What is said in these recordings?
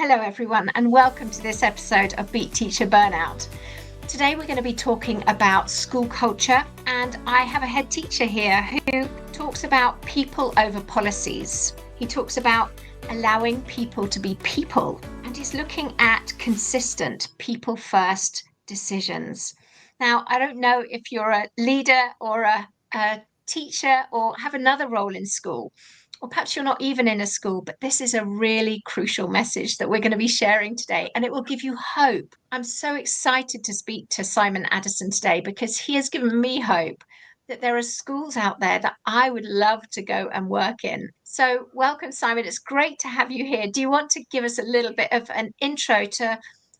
Hello everyone and welcome to this episode of Beat Teacher Burnout. Today we're going to be talking about school culture, and I have a head teacher here who talks about people over policies. He talks about allowing people to be people, and he's looking at consistent people first decisions. Now, I don't know if you're a leader or a teacher or have another role in school, or perhaps you're not even in a school, but this is a really crucial message that we're going to be sharing today, and it will give you hope. I'm so excited to speak to Simon Addison today because he has given me hope that there are schools out there that I would love to go and work in. So welcome, Simon. It's great to have you here. Do you want to give us a little bit of an intro to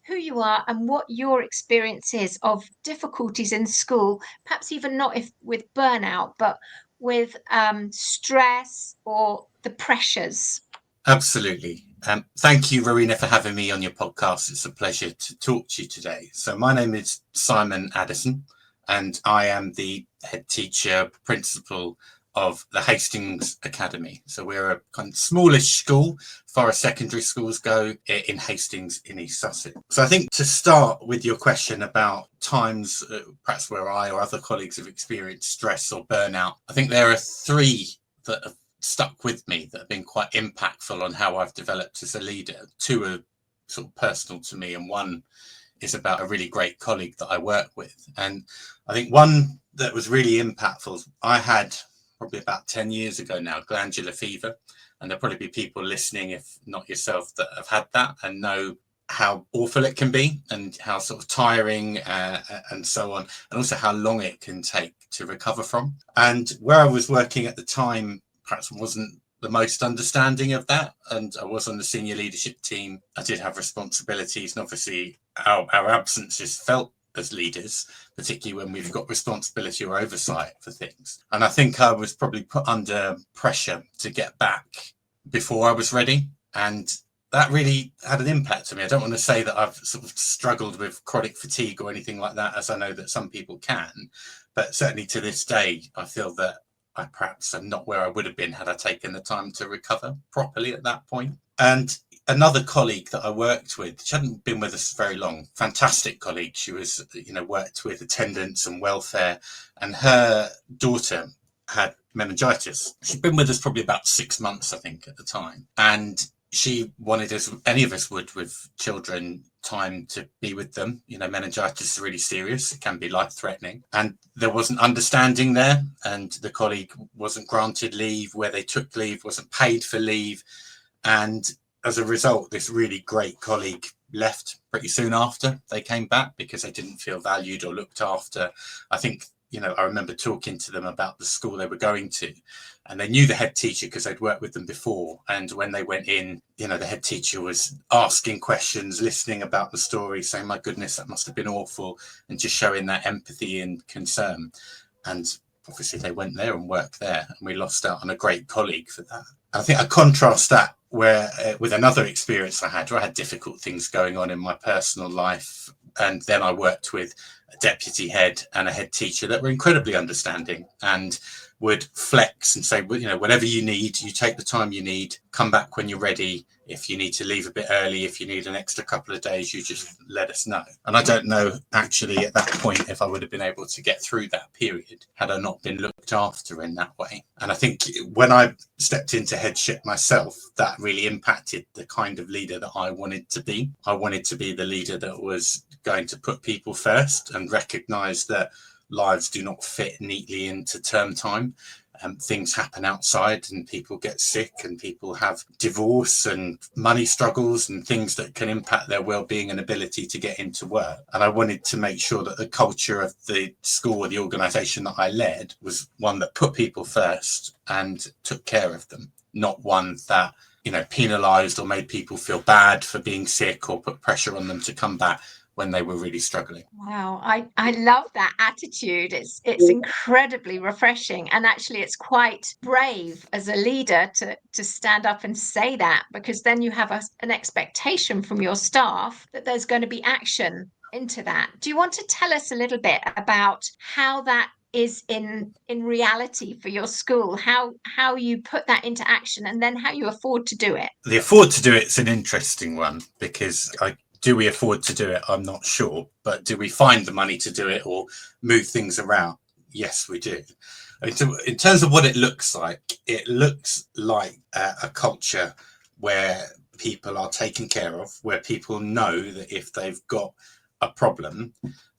who you are and what your experience is of difficulties in school, perhaps even not if with burnout, but with stress or the pressures? Absolutely. Thank you, Rowena, for having me on your podcast. It's a pleasure to talk to you today. So my name is Simon Addison, and I am the head teacher, principal of the Hastings Academy. So we're a kind of smallish school, as far as secondary schools go, in Hastings in East Sussex. So I think to start with your question about times perhaps where I or other colleagues have experienced stress or burnout, I think there are three that have stuck with me that have been quite impactful on how I've developed as a leader. Two are sort of personal to me, and one is about a really great colleague that I work with. And I think one that was really impactful, I had probably about 10 years ago now, glandular fever. And there'll probably be people listening, if not yourself, that have had that and know how awful it can be and how sort of tiring and so on, and also how long it can take to recover from. And where I was working at the time perhaps wasn't the most understanding of that. And I was on the senior leadership team. I did have responsibilities, and obviously our absence is felt as leaders, particularly when we've got responsibility or oversight for things. And I think I was probably put under pressure to get back before I was ready. And that really had an impact on me. I don't want to say that I've sort of struggled with chronic fatigue or anything like that, as I know that some people can. But certainly to this day, I feel that I perhaps am not where I would have been had I taken the time to recover properly at that point. And another colleague that I worked with, she hadn't been with us very long, fantastic colleague. She was, worked with attendance and welfare, and her daughter had meningitis. She'd been with us probably about 6 months, I think, at the time. And she wanted, as any of us would with children, time to be with them. Meningitis is really serious. It can be life-threatening. And there wasn't understanding there. And the colleague wasn't granted leave. Where they took leave wasn't paid for leave. And as a result, this really great colleague left pretty soon after they came back because they didn't feel valued or looked after. I think, I remember talking to them about the school they were going to, and they knew the head teacher because they'd worked with them before. And when they went in, the head teacher was asking questions, listening about the story, saying, my goodness, that must have been awful, and just showing that empathy and concern. And obviously they went there and worked there, and we lost out on a great colleague for that. I think I contrast that with another experience I had, where I had difficult things going on in my personal life. And then I worked with a deputy head and a head teacher that were incredibly understanding and would flex and say, whatever you need, you take the time you need, come back when you're ready. If you need to leave a bit early, if you need an extra couple of days, you just let us know. And I don't know actually at that point if I would have been able to get through that period had I not been looked after in that way. And I think when I stepped into headship myself, that really impacted the kind of leader that I wanted to be. I wanted to be the leader that was going to put people first and recognize that lives do not fit neatly into term time. Things happen outside, and people get sick, and people have divorce and money struggles and things that can impact their well-being and ability to get into work. And I wanted to make sure that the culture of the school or the organisation that I led was one that put people first and took care of them, not one that penalised or made people feel bad for being sick or put pressure on them to come back when they were really struggling. Wow, I love that attitude. It's incredibly refreshing, and actually it's quite brave as a leader to stand up and say that, because then you have an expectation from your staff that there's going to be action into that. Do you want to tell us a little bit about how that is in reality for your school, how you put that into action, and then how you afford to do it. The afford to do it's an interesting one, because do we afford to do it? I'm not sure. But do we find the money to do it or move things around? Yes, we do. In terms of what it looks like a culture where people are taken care of, where people know that if they've got a problem,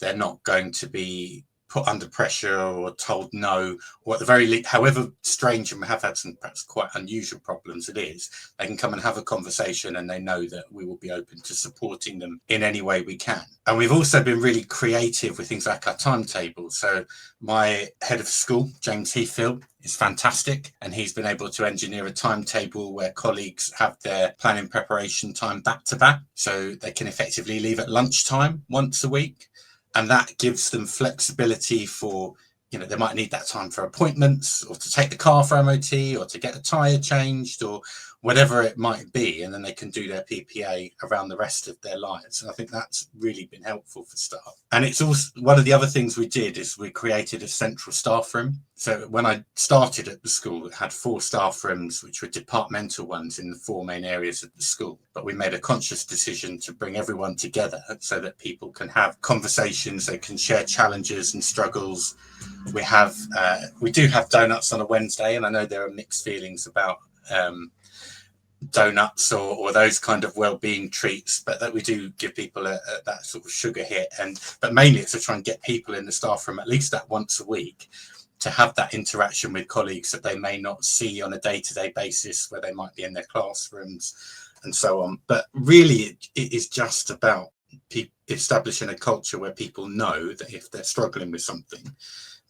they're not going to be put under pressure or told no, or at the very least, however strange, and we have had some perhaps quite unusual problems it is, they can come and have a conversation and they know that we will be open to supporting them in any way we can. And we've also been really creative with things like our timetable. So my head of school, James Heathfield, is fantastic, and he's been able to engineer a timetable where colleagues have their planning preparation time back to back, so they can effectively leave at lunchtime once a week. And that gives them flexibility for, they might need that time for appointments, or to take the car for MOT, or to get a tyre changed, or whatever it might be. And then they can do their PPA around the rest of their lives. And I think that's really been helpful for staff. And it's also one of the other things we did is we created a central staff room. So when I started at the school, it had 4 staff rooms, which were departmental ones in the 4 main areas of the school. But we made a conscious decision to bring everyone together so that people can have conversations, they can share challenges and struggles. We do have donuts on a Wednesday, and I know there are mixed feelings about donuts or those kind of well-being treats, but that we do give people that sort of sugar hit. But mainly it's to try and get people in the staff room at least that once a week, to have that interaction with colleagues that they may not see on a day-to-day basis, where they might be in their classrooms and so on. But really it is just about establishing a culture where people know that if they're struggling with something,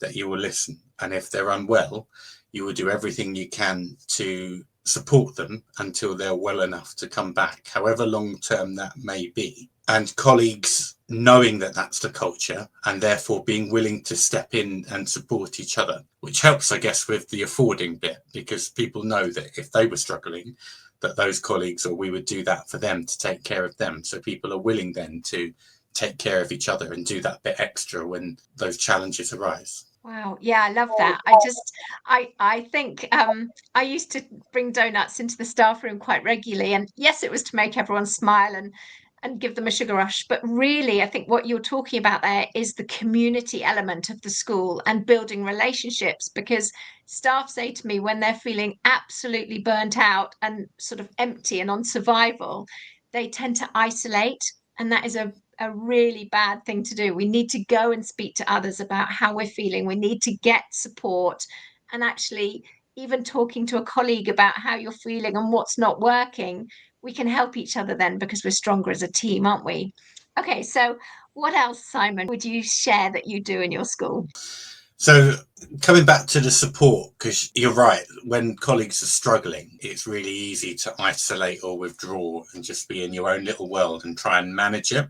that you will listen, and if they're unwell, you will do everything you can to support them until they're well enough to come back, however long term that may be. And colleagues knowing that that's the culture, and therefore being willing to step in and support each other, which helps, I guess, with the affording bit, because people know that if they were struggling, that those colleagues or we would do that for them to take care of them. So people are willing then to take care of each other and do that bit extra when those challenges arise. Wow. Yeah, I love that. I think I used to bring donuts into the staff room quite regularly. And yes, it was to make everyone smile and give them a sugar rush. But really, I think what you're talking about there is the community element of the school and building relationships, because staff say to me when they're feeling absolutely burnt out and sort of empty and on survival, they tend to isolate. And that is a really bad thing to do. We need to go and speak to others about how we're feeling. We need to get support, and actually even talking to a colleague about how you're feeling and what's not working, we can help each other then, because we're stronger as a team, aren't we? Okay, so what else, Simon, would you share that you do in your school? So coming back to the support, because you're right, when colleagues are struggling, it's really easy to isolate or withdraw and just be in your own little world and try and manage it.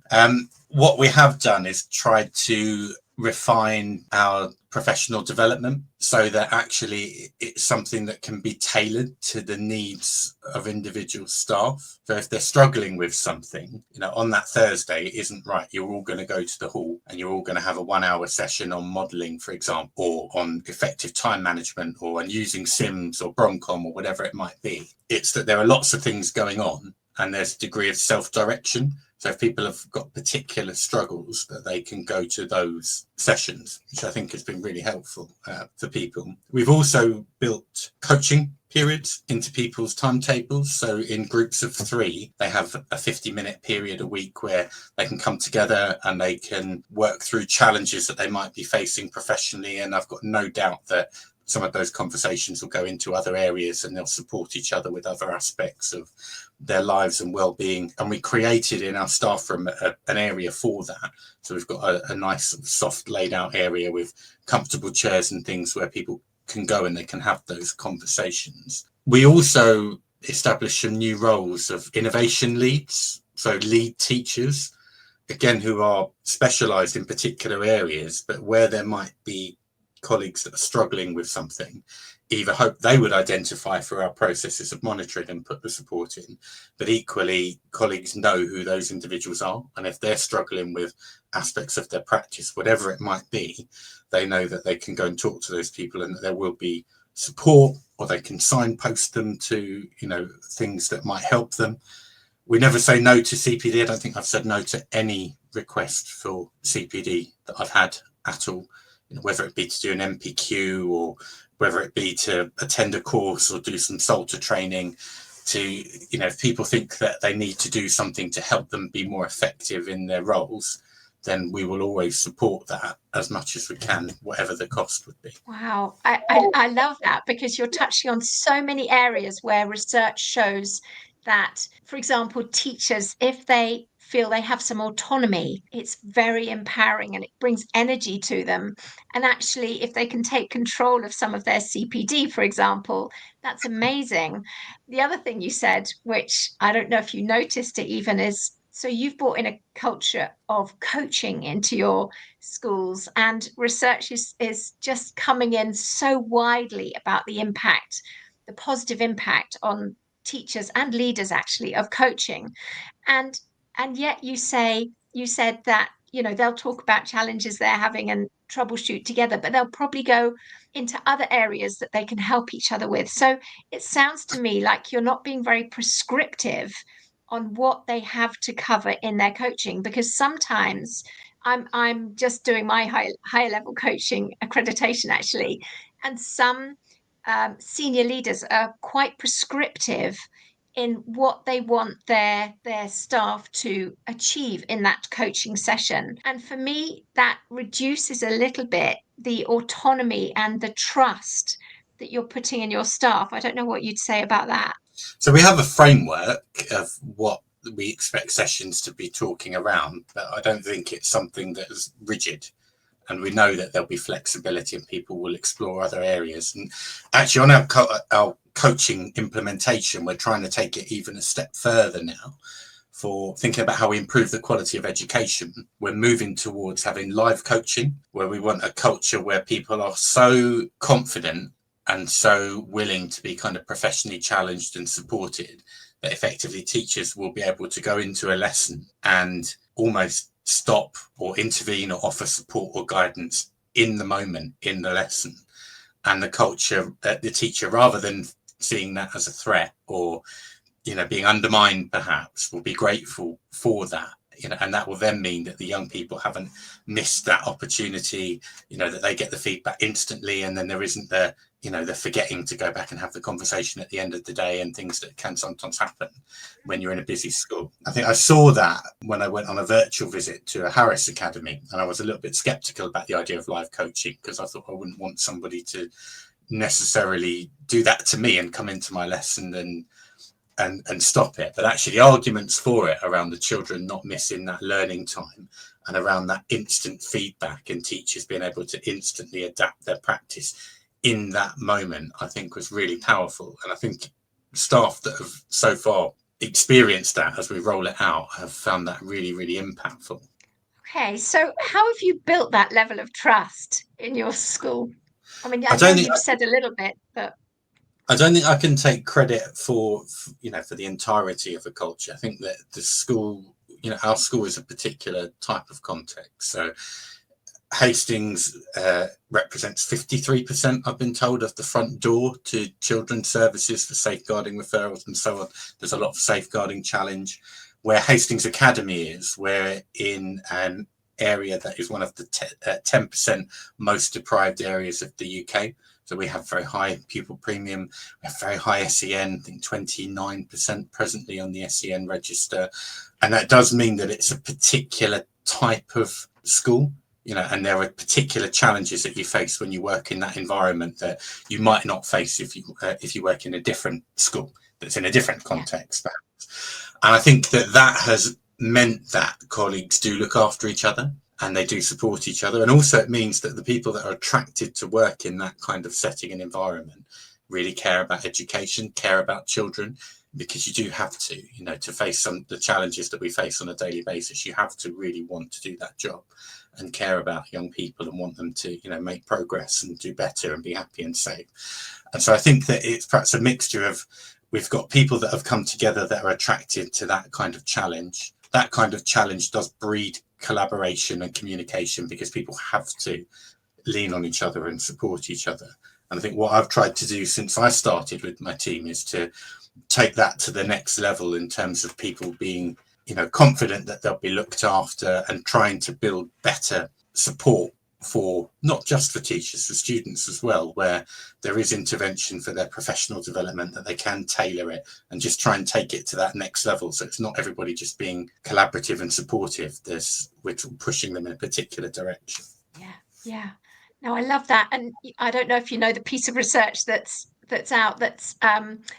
What we have done is tried to refine our professional development so that actually it's something that can be tailored to the needs of individual staff. So if they're struggling with something, on that Thursday, it isn't right, you're all going to go to the hall and you're all going to have a 1-hour session on modeling, for example, or on effective time management, or on using Sims or Bromcom or whatever it might be. It's that there are lots of things going on and there's a degree of self-direction. So if people have got particular struggles, that they can go to those sessions, which I think has been really helpful for people. We've also built coaching periods into people's timetables. So in groups of 3, they have a 50-minute period a week where they can come together and they can work through challenges that they might be facing professionally. And I've got no doubt that some of those conversations will go into other areas and they'll support each other with other aspects of their lives and well-being. And we created in our staff room an area for that. So we've got a nice soft laid out area with comfortable chairs and things where people can go and they can have those conversations. We also established some new roles of innovation leads, so lead teachers, again, who are specialised in particular areas, but where there might be colleagues that are struggling with something, either hope they would identify through our processes of monitoring and put the support in, but equally colleagues know who those individuals are, and if they're struggling with aspects of their practice, whatever it might be, they know that they can go and talk to those people and that there will be support, or they can signpost them to things that might help them. We never say no to CPD. I don't think I've said no to any request for CPD that I've had at all, whether it be to do an MPQ or whether it be to attend a course or do some SALTA training. If people think that they need to do something to help them be more effective in their roles, then we will always support that as much as we can, whatever the cost would be. Wow, I love that, because you're touching on so many areas where research shows that, for example, teachers, if they feel they have some autonomy, it's very empowering and it brings energy to them. And actually, if they can take control of some of their CPD, for example, that's amazing. The other thing you said, which I don't know if you noticed it even, is so you've brought in a culture of coaching into your schools, and research is just coming in so widely about the impact, the positive impact on teachers and leaders actually of coaching. And yet you said that they'll talk about challenges they're having and troubleshoot together, but they'll probably go into other areas that they can help each other with. So it sounds to me like you're not being very prescriptive on what they have to cover in their coaching, because sometimes I'm just doing my higher level coaching accreditation actually, and some senior leaders are quite prescriptive in what they want their staff to achieve in that coaching session. And for me, that reduces a little bit the autonomy and the trust that you're putting in your staff. I don't know what you'd say about that. So we have a framework of what we expect sessions to be talking around, but I don't think it's something that is rigid. And we know that there'll be flexibility and people will explore other areas. And actually on our coaching implementation, we're trying to take it even a step further now for thinking about how we improve the quality of education. We're moving towards having live coaching, where we want a culture where people are so confident and so willing to be kind of professionally challenged and supported that effectively teachers will be able to go into a lesson and almost stop or intervene or offer support or guidance in the moment in the lesson. And the culture, the teacher, rather than seeing that as a threat or being undermined, perhaps, will be grateful for that. And that will then mean that the young people haven't missed that opportunity, that they get the feedback instantly, and then there isn't the forgetting to go back and have the conversation at the end of the day, and things that can sometimes happen when you're in a busy school. I think I saw that when I went on a virtual visit to a Harris Academy, and I was a little bit skeptical about the idea of live coaching, because I thought I wouldn't want somebody to necessarily do that to me and come into my lesson and stop it. But actually the arguments for it around the children not missing that learning time and around that instant feedback and teachers being able to instantly adapt their practice in that moment, I think was really powerful. And I think staff that have so far experienced that as we roll it out have found that really, really impactful. Okay, so how have you built that level of trust in your school? I mean, I know you've said a little bit, but I don't think I can take credit for the entirety of a culture. I think that the school, our school is a particular type of context. So Hastings represents 53%, I've been told, of the front door to children's services for safeguarding referrals and so on. There's a lot of safeguarding challenge. Where Hastings Academy is, we're in an area that is one of the 10% most deprived areas of the UK. So we have very high pupil premium, we have very high SEN, I think 29% presently on the SEN register. And that does mean that it's a particular type of school, and there are particular challenges that you face when you work in that environment that you might not face if you work in a different school that's in a different context, perhaps. And I think that has meant that colleagues do look after each other and they do support each other. And also it means that the people that are attracted to work in that kind of setting and environment really care about education, care about children, because you do have to face the challenges that we face on a daily basis. You have to really want to do that job. and care about young people and want them to, make progress and do better and be happy and safe. And so I think that it's perhaps a mixture of, we've got people that have come together that are attracted to that kind of challenge. That kind of challenge does breed collaboration and communication, because people have to lean on each other and support each other. And I think what I've tried to do since I started with my team is to take that to the next level in terms of people being, confident that they'll be looked after, and trying to build better support for not just for teachers, for students as well, where there is intervention for their professional development, that they can tailor it and just try and take it to that next level. So it's not everybody just being collaborative and supportive. We're pushing them in a particular direction. Yeah. No, I love that. And I don't know if you know the piece of research that's out that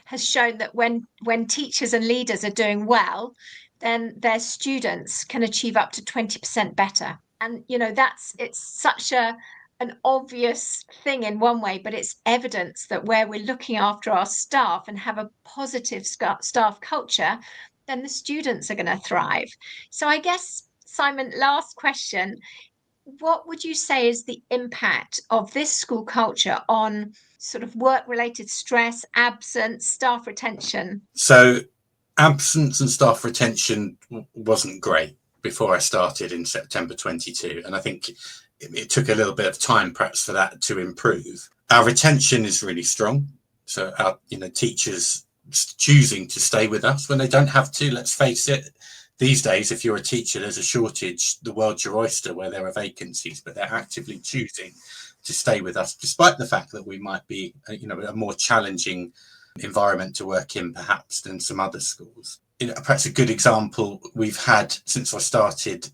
has shown that when teachers and leaders are doing well, then their students can achieve up to 20% better. And it's such an obvious thing in one way, but it's evidence that where we're looking after our staff and have a positive staff culture, then the students are going to thrive. So I guess, Simon, last question. What would you say is the impact of this school culture on sort of work-related stress, absence, staff retention? So absence and staff retention wasn't great before I started in September 22. And I think it took a little bit of time perhaps for that to improve. Our retention is really strong. So our teachers choosing to stay with us when they don't have to. Let's face it, these days, if you're a teacher, there's a shortage, the world's your oyster where there are vacancies, but they're actively choosing to stay with us, despite the fact that we might be, a more challenging environment to work in perhaps than some other schools. Perhaps a good example, we've had, since I started,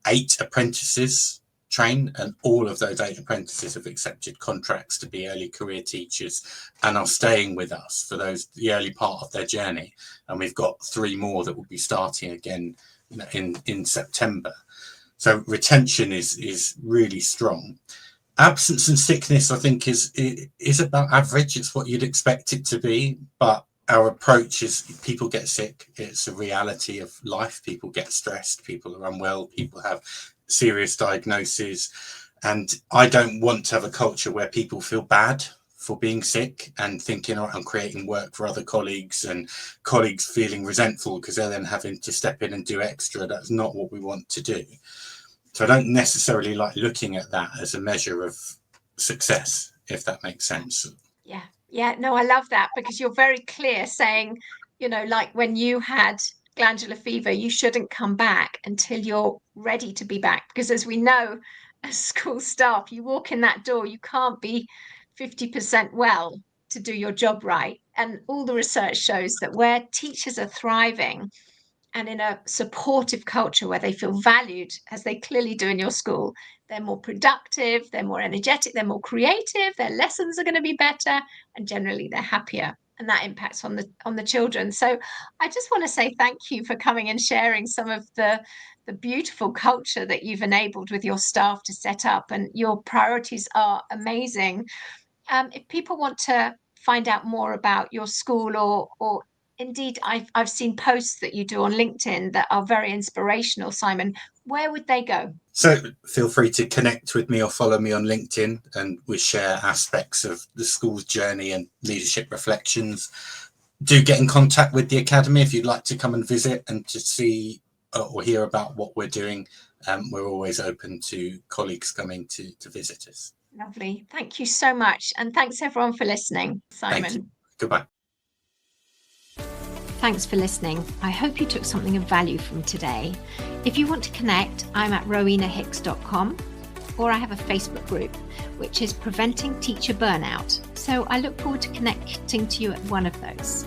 8 apprentices train, and all of those 8 apprentices have accepted contracts to be early career teachers and are staying with us for the early part of their journey. And we've got 3 more that will be starting again in September. So retention is really strong. Absence and sickness, I think, is about average. It's what you'd expect it to be, but our approach is people get sick. It's a reality of life. People get stressed, people are unwell, people have serious diagnoses. And I don't want to have a culture where people feel bad for being sick and thinking, I'm creating work for other colleagues, and colleagues feeling resentful because they're then having to step in and do extra. That's not what we want to do. So I don't necessarily like looking at that as a measure of success, if that makes sense. Yeah. No, I love that, because you're very clear saying, like when you had glandular fever, you shouldn't come back until you're ready to be back. Because as we know, as school staff, you walk in that door, you can't be 50% well to do your job right. And all the research shows that where teachers are thriving and in a supportive culture where they feel valued, as they clearly do in your school, they're more productive, they're more energetic, they're more creative, their lessons are going to be better, and generally they're happier. And that impacts on the children. So I just want to say thank you for coming and sharing some of the beautiful culture that you've enabled with your staff to set up, and your priorities are amazing. If people want to find out more about your school, or indeed, I've seen posts that you do on LinkedIn that are very inspirational, Simon, where would they go? So feel free to connect with me or follow me on LinkedIn, and we share aspects of the school's journey and leadership reflections. Do get in contact with the Academy if you'd like to come and visit and to see or hear about what we're doing. We're always open to colleagues coming to visit us. Lovely. Thank you so much. And thanks everyone for listening. Simon. Thank you. Goodbye. Thanks for listening. I hope you took something of value from today. If you want to connect, I'm at rowenahicks.com, or I have a Facebook group, which is Preventing Teacher Burnout. So I look forward to connecting to you at one of those.